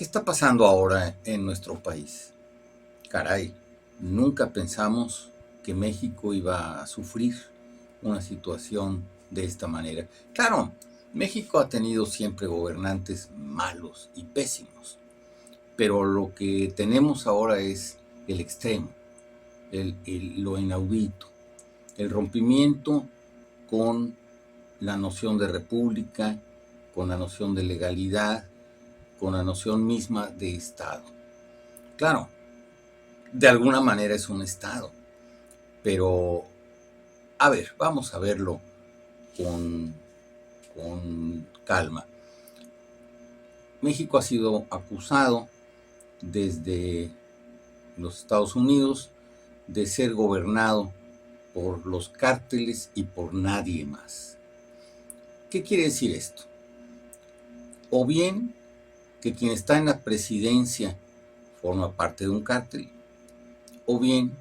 está pasando ahora en nuestro país? Caray, nunca pensamos que México iba a sufrir una situación de esta manera. Claro, México ha tenido siempre gobernantes malos y pésimos, pero lo que tenemos ahora es el extremo, lo inaudito, el rompimiento con la noción de república, con la noción de legalidad, con la noción misma de Estado. Claro, de alguna manera es un Estado, pero a ver, vamos a verlo con calma. México ha sido acusado desde los Estados Unidos de ser gobernado por los cárteles y por nadie más. ¿Qué quiere decir esto? O bien que quien está en la presidencia forma parte de un cártel, o bien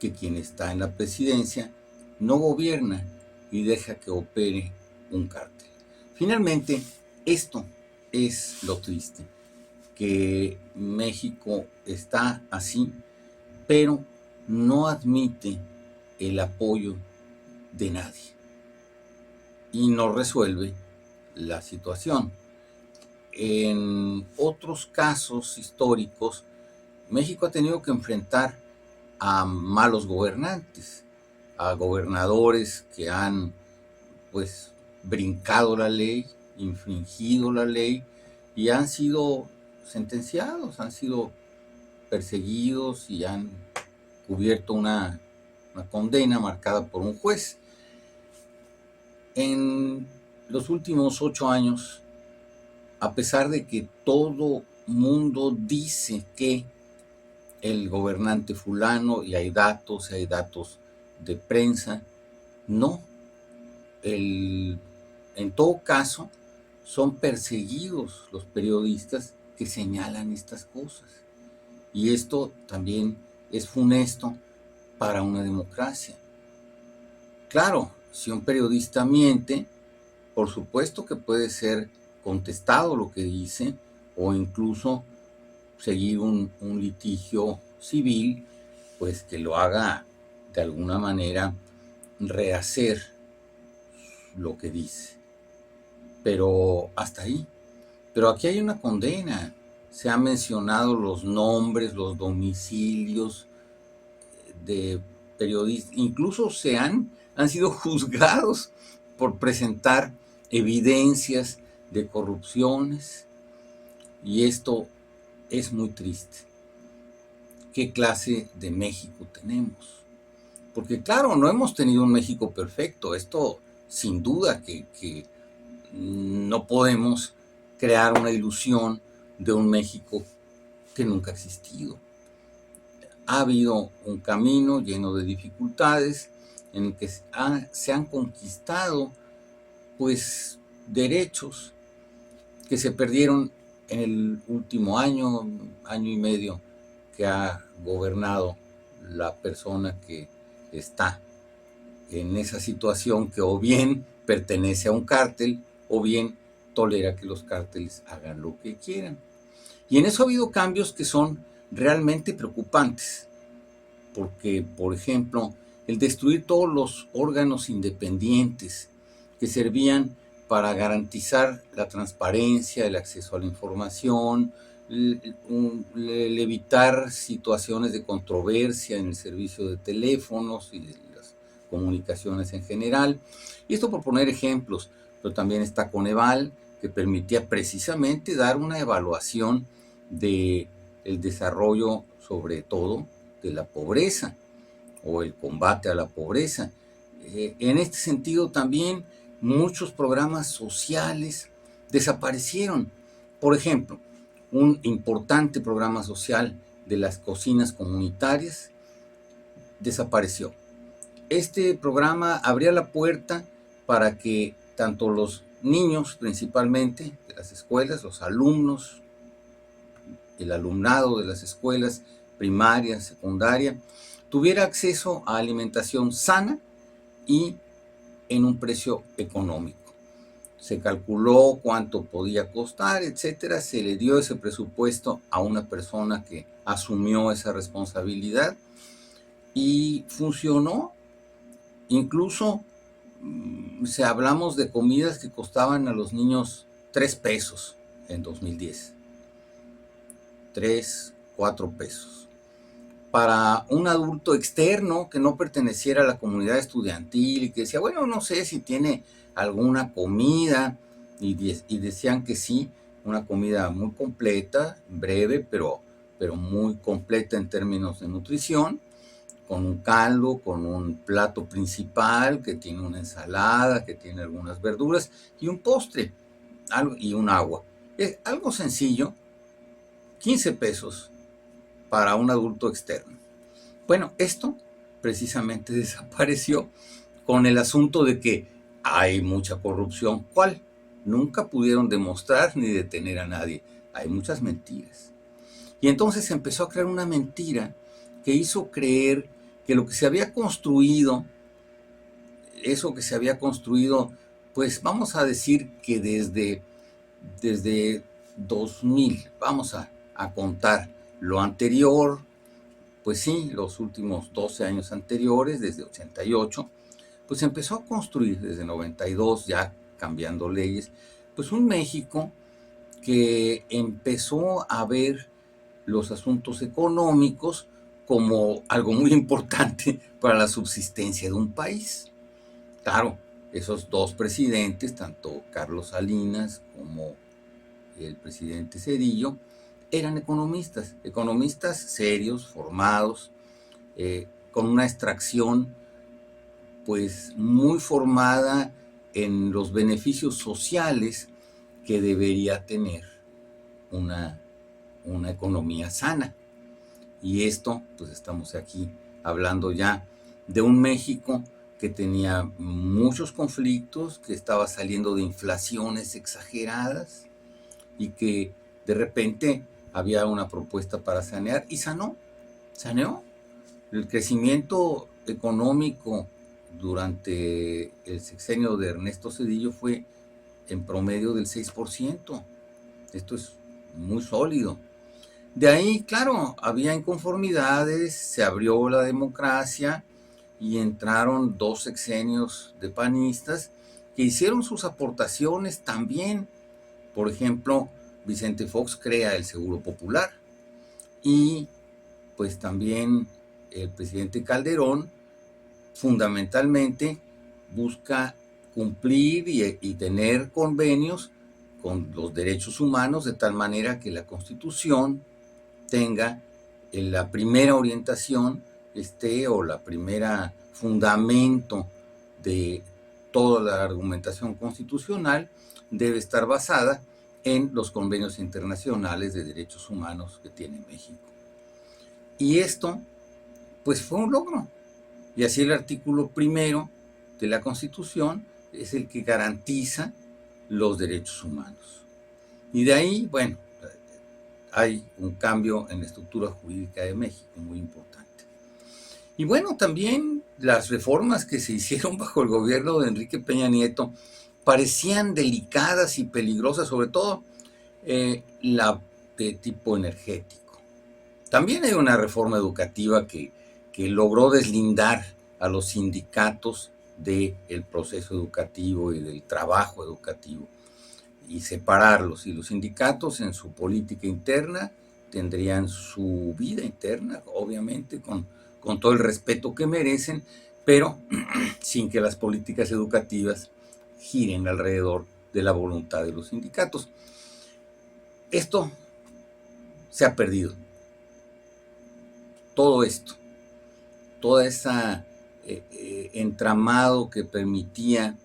que quien está en la presidencia no gobierna y deja que opere un cártel. Finalmente, esto es lo triste, que México está así, pero no admite el apoyo de nadie y no resuelve la situación. En otros casos históricos, México ha tenido que enfrentar a malos gobernantes, a gobernadores que han pues brincado la ley, infringido la ley y han sido sentenciados, han sido perseguidos y han cubierto una condena marcada por un juez. En los últimos 8 años, a pesar de que todo mundo dice que el gobernante fulano, y hay datos de prensa, no. En todo caso, son perseguidos los periodistas que señalan estas cosas. Y esto también es funesto para una democracia. Claro, si un periodista miente, por supuesto que puede ser contestado lo que dice o incluso seguir un litigio civil, pues que lo haga de alguna manera rehacer lo que dice. Pero hasta ahí. Pero aquí hay una condena. Se han mencionado los nombres, los domicilios de periodistas, incluso han sido juzgados por presentar evidencias de corrupciones, y esto es muy triste. ¿Qué clase de México tenemos? Porque claro, no hemos tenido un México perfecto, esto sin duda que no podemos crear una ilusión de un México que nunca ha existido. Ha habido un camino lleno de dificultades en el que se han conquistado pues derechos que se perdieron en el último año y medio que ha gobernado la persona que está en esa situación, que o bien pertenece a un cártel o bien tolera que los cárteles hagan lo que quieran. Y en eso ha habido cambios que son realmente preocupantes, porque, por ejemplo, el destruir todos los órganos independientes que servían para garantizar la transparencia, el acceso a la información, el evitar situaciones de controversia en el servicio de teléfonos y de las comunicaciones en general. Y esto por poner ejemplos, pero también está Coneval, que permitía precisamente dar una evaluación del desarrollo, sobre todo, de la pobreza o el combate a la pobreza. En este sentido también muchos programas sociales desaparecieron. Por ejemplo, un importante programa social de las cocinas comunitarias desapareció. Este programa abría la puerta para que tanto los niños, principalmente de las escuelas, los alumnos, el alumnado de las escuelas primaria, secundaria, tuviera acceso a alimentación sana y en un precio económico. se calculó cuánto podía costar, etcétera, se le dio ese presupuesto a una persona que asumió esa responsabilidad y funcionó. Incluso si hablamos de comidas que costaban a los niños 3 pesos en 2010, 3, 4 pesos. Para un adulto externo que no perteneciera a la comunidad estudiantil y que decía, bueno, no sé si tiene alguna comida, y decían que sí, una comida muy completa, breve, pero muy completa en términos de nutrición, con un caldo, con un plato principal que tiene una ensalada, que tiene algunas verduras y un postre y un agua. Es algo sencillo, 15 pesos para un adulto externo. Bueno, esto precisamente desapareció con el asunto de que hay mucha corrupción. ¿Cuál? Nunca pudieron demostrar ni detener a nadie. Hay muchas mentiras. Y entonces se empezó a crear una mentira que hizo creer que lo que se había construido, eso que se había construido, pues vamos a decir que desde 2000, vamos a contar lo anterior, pues sí, los últimos 12 años anteriores, desde 88, pues se empezó a construir desde 92, ya cambiando leyes, pues un México que empezó a ver los asuntos económicos como algo muy importante para la subsistencia de un país. Claro, esos dos presidentes, tanto Carlos Salinas como el presidente Zedillo, eran economistas serios, formados, con una extracción pues muy formada en los beneficios sociales que debería tener una economía sana. Y esto, pues estamos aquí hablando ya de un México que tenía muchos conflictos, que estaba saliendo de inflaciones exageradas y que de repente había una propuesta para sanear y saneó. El crecimiento económico durante el sexenio de Ernesto Zedillo fue en promedio del 6%. Esto es muy sólido. De ahí, claro, había inconformidades, se abrió la democracia y entraron 2 sexenios de panistas que hicieron sus aportaciones también. Por ejemplo, Vicente Fox crea el Seguro Popular y pues también el presidente Calderón fundamentalmente busca cumplir y tener convenios con los derechos humanos de tal manera que la Constitución tenga la primera orientación o la primera fundamento de toda la argumentación constitucional debe estar basada en los convenios internacionales de derechos humanos que tiene México. Y esto, pues fue un logro. Y así el artículo primero de la Constitución es el que garantiza los derechos humanos. Y de ahí, bueno, hay un cambio en la estructura jurídica de México muy importante. Y bueno, también las reformas que se hicieron bajo el gobierno de Enrique Peña Nieto parecían delicadas y peligrosas, sobre todo la de tipo energético. También hay una reforma educativa que logró deslindar a los sindicatos del proceso educativo y del trabajo educativo y separarlos. Y los sindicatos en su política interna tendrían su vida interna, obviamente, con todo el respeto que merecen, pero sin que las políticas educativas giren alrededor de la voluntad de los sindicatos. Esto se ha perdido. Todo esto, toda esa entramado que permitía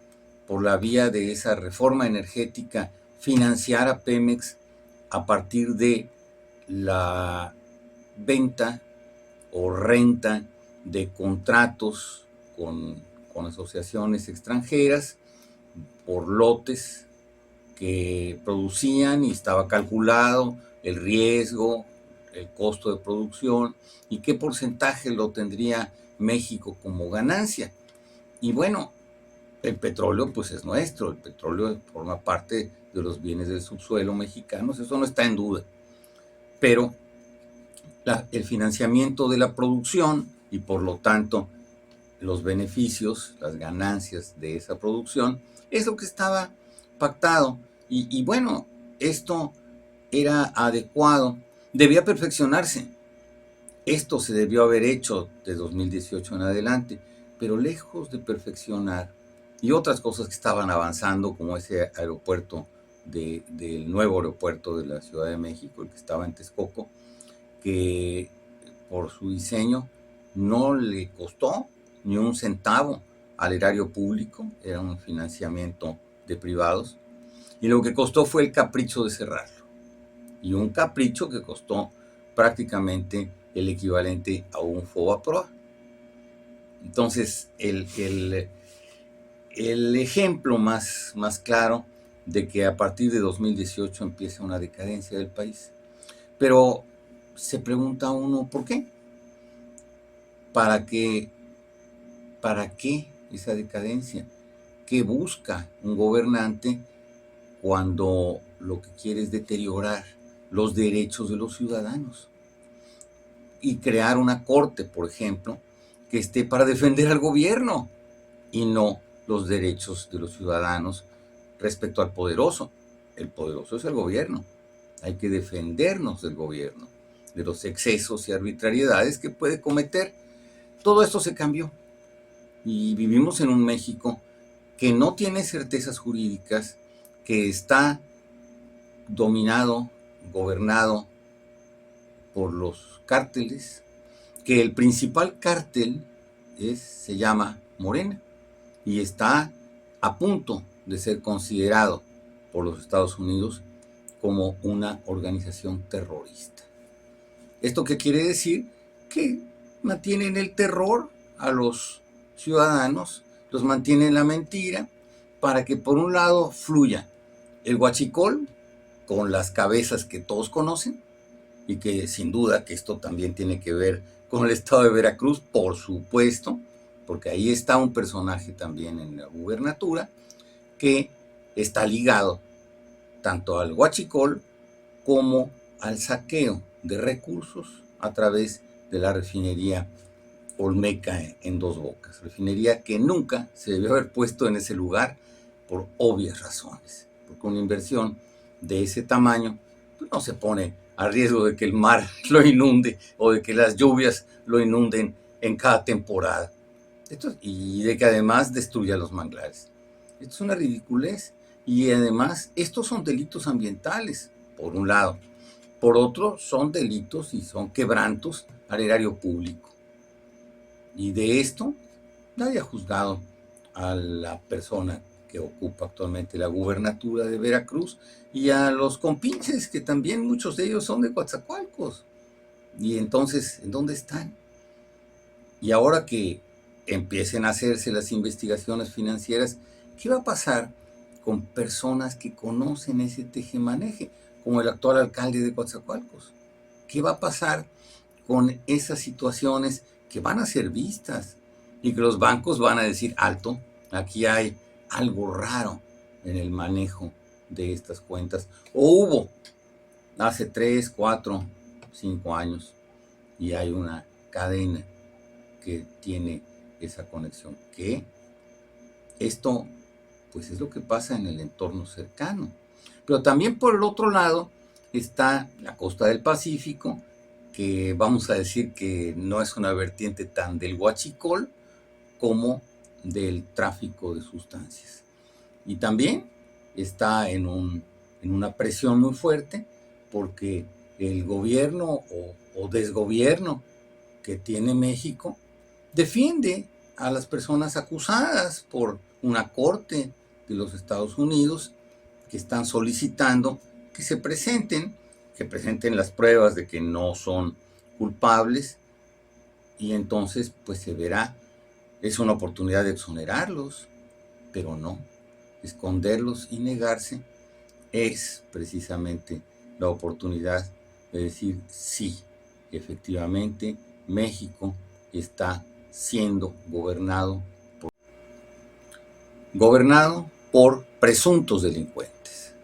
por la vía de esa reforma energética financiar a Pemex a partir de la venta o renta de contratos con asociaciones extranjeras por lotes que producían y estaba calculado el riesgo, el costo de producción y qué porcentaje lo tendría México como ganancia. Y bueno, El petróleo pues es nuestro, el petróleo forma parte de los bienes del subsuelo mexicanos, eso no está en duda. Pero el financiamiento de la producción y por lo tanto los beneficios, las ganancias de esa producción, es lo que estaba pactado. Y bueno, esto era adecuado, debía perfeccionarse. Esto se debió haber hecho de 2018 en adelante, pero lejos de perfeccionar y otras cosas que estaban avanzando, como ese aeropuerto del nuevo aeropuerto de la Ciudad de México, el que estaba en Texcoco, que por su diseño no le costó ni un centavo al erario público, era un financiamiento de privados, y lo que costó fue el capricho de cerrarlo, y un capricho que costó prácticamente el equivalente a un FOBAPROA. Entonces, el ejemplo más claro de que a partir de 2018 empieza una decadencia del país. Pero se pregunta uno, ¿por qué? ¿Para qué esa decadencia? ¿Qué busca un gobernante cuando lo que quiere es deteriorar los derechos de los ciudadanos? Y crear una corte, por ejemplo, que esté para defender al gobierno y no los derechos de los ciudadanos respecto al poderoso. El poderoso es el gobierno. Hay que defendernos del gobierno, de los excesos y arbitrariedades que puede cometer. Todo esto se cambió y vivimos en un México que no tiene certezas jurídicas, que está dominado, gobernado por los cárteles, que el principal cártel se llama Morena y está a punto de ser considerado por los Estados Unidos como una organización terrorista. ¿Esto qué quiere decir? Que mantienen el terror a los ciudadanos, los mantienen en la mentira, para que por un lado fluya el huachicol con las cabezas que todos conocen, y que sin duda que esto también tiene que ver con el estado de Veracruz, por supuesto, porque ahí está un personaje también en la gubernatura que está ligado tanto al huachicol como al saqueo de recursos a través de la refinería Olmeca en Dos Bocas, refinería que nunca se debió haber puesto en ese lugar por obvias razones, porque una inversión de ese tamaño pues no se pone a riesgo de que el mar lo inunde o de que las lluvias lo inunden en cada temporada. Y de que además destruya los manglares. Esto es una ridiculez. Y además, estos son delitos ambientales, por un lado. Por otro, son delitos y son quebrantos al erario público. Y de esto, nadie ha juzgado a la persona que ocupa actualmente la gubernatura de Veracruz y a los compinches, que también muchos de ellos son de Coatzacoalcos. Y entonces, ¿en dónde están? Y ahora que empiecen a hacerse las investigaciones financieras, ¿qué va a pasar con personas que conocen ese tejemaneje, como el actual alcalde de Coatzacoalcos? ¿Qué va a pasar con esas situaciones que van a ser vistas y que los bancos van a decir, alto, aquí hay algo raro en el manejo de estas cuentas? O hubo hace 3, 4, 5 años y hay una cadena que tiene esa conexión. Que esto pues es lo que pasa en el entorno cercano. Pero también por el otro lado está la costa del Pacífico, que vamos a decir que no es una vertiente tan del huachicol como del tráfico de sustancias. Y también está en una presión muy fuerte porque el gobierno o desgobierno que tiene México defiende a las personas acusadas por una corte de los Estados Unidos que están solicitando que se presenten, las pruebas de que no son culpables, y entonces pues se verá, es una oportunidad de exonerarlos, pero no, esconderlos y negarse es precisamente la oportunidad de decir sí, efectivamente México está siendo gobernado gobernado por presuntos delincuentes.